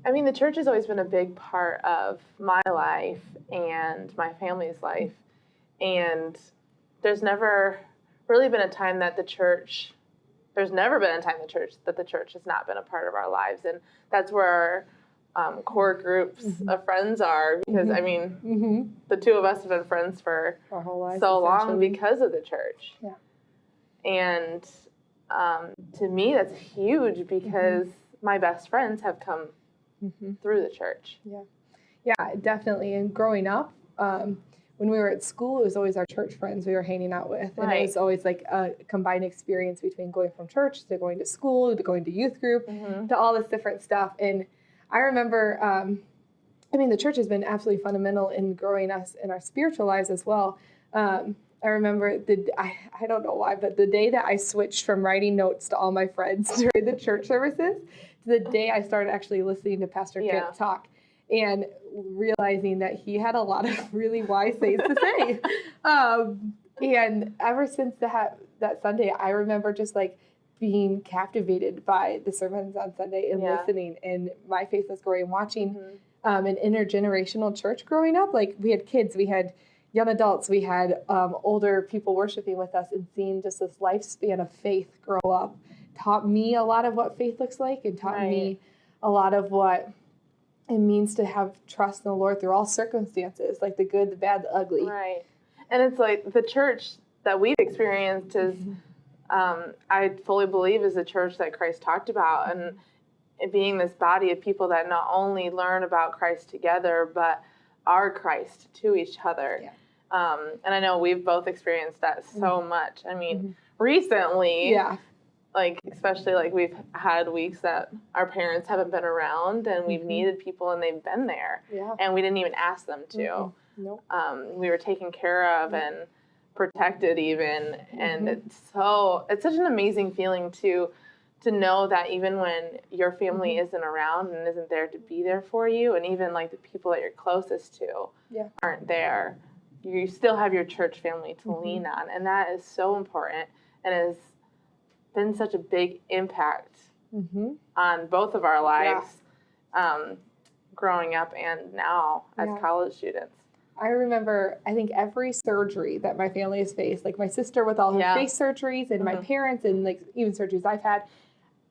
I mean, the church has always been a big part of my life and my family's life. And there's never really been a time that there's never been a time that the church has not been a part of our lives. And that's where our core groups of friends are. Because, I mean, the two of us have been friends for our whole lives, so long because of the church. Yeah. And to me, that's huge because my best friends have come through the church. Yeah, definitely. And growing up, when we were at school, it was always our church friends we were hanging out with. And it was always like a combined experience between going from church to going to school, to going to youth group, to all this different stuff. And I remember, I mean, the church has been absolutely fundamental in growing us in our spiritual lives as well. I remember, I don't know why, but the day that I switched from writing notes to all my friends during the church services to the day I started actually listening to Pastor Kip talk and realizing that he had a lot of really wise things to say. And ever since that Sunday, I remember just like being captivated by the sermons on Sunday and listening, and my faith was growing, watching an intergenerational church growing up. Like we had kids, we had young adults, we had older people worshiping with us, and seeing just this lifespan of faith grow up taught me a lot of what faith looks like, and taught me a lot of what it means to have trust in the Lord through all circumstances, like the good, the bad, the ugly. Right. And it's like the church that we've experienced is, I fully believe, is the church that Christ talked about, and it being this body of people that not only learn about Christ together, but are Christ to each other. Yeah. And I know we've both experienced that so much. I mean, recently, like, especially like we've had weeks that our parents haven't been around, and we've needed people and they've been there, and we didn't even ask them to. We were taken care of and protected even, and it's such an amazing feeling to know that even when your family isn't around and isn't there to be there for you, and even like the people that you're closest to aren't there, you still have your church family to lean on, and that is so important, and has been such a big impact on both of our lives, growing up and now as college students. I remember, I think every surgery that my family has faced, like my sister with all her face surgeries, and my parents, and like even surgeries I've had,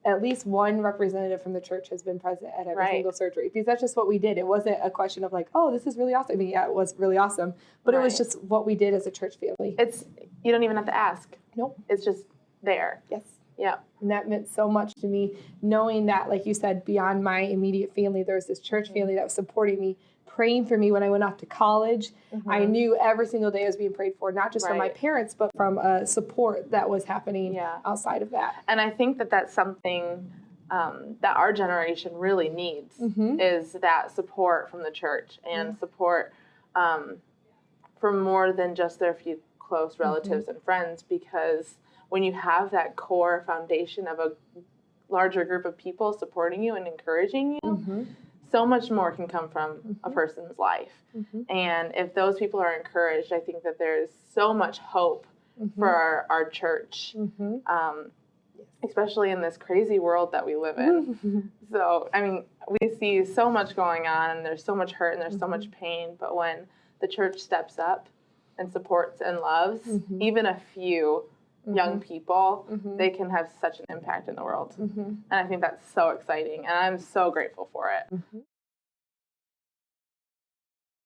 at least one representative from the church has been present at every single surgery, because that's just what we did. It wasn't a question of like, oh, this is really awesome. I mean, it was really awesome, but it was just what we did as a church family. You don't even have to ask. Nope. It's just there. Yes. Yeah. And that meant so much to me, knowing that, like you said, beyond my immediate family, there was this church family that was supporting me, praying for me when I went off to college. I knew every single day I was being prayed for, not just from my parents, but from support that was happening outside of that. And I think that that's something that our generation really needs, is that support from the church, and support from more than just their few close relatives and friends, because when you have that core foundation of a larger group of people supporting you and encouraging you, so much more can come from a person's life. And if those people are encouraged, I think that there's so much hope for our church, especially in this crazy world that we live in. So, I mean, we see so much going on, and there's so much hurt, and there's so much pain, but when the church steps up and supports and loves even a few young people, they can have such an impact in the world. And I think that's so exciting, and I'm so grateful for it.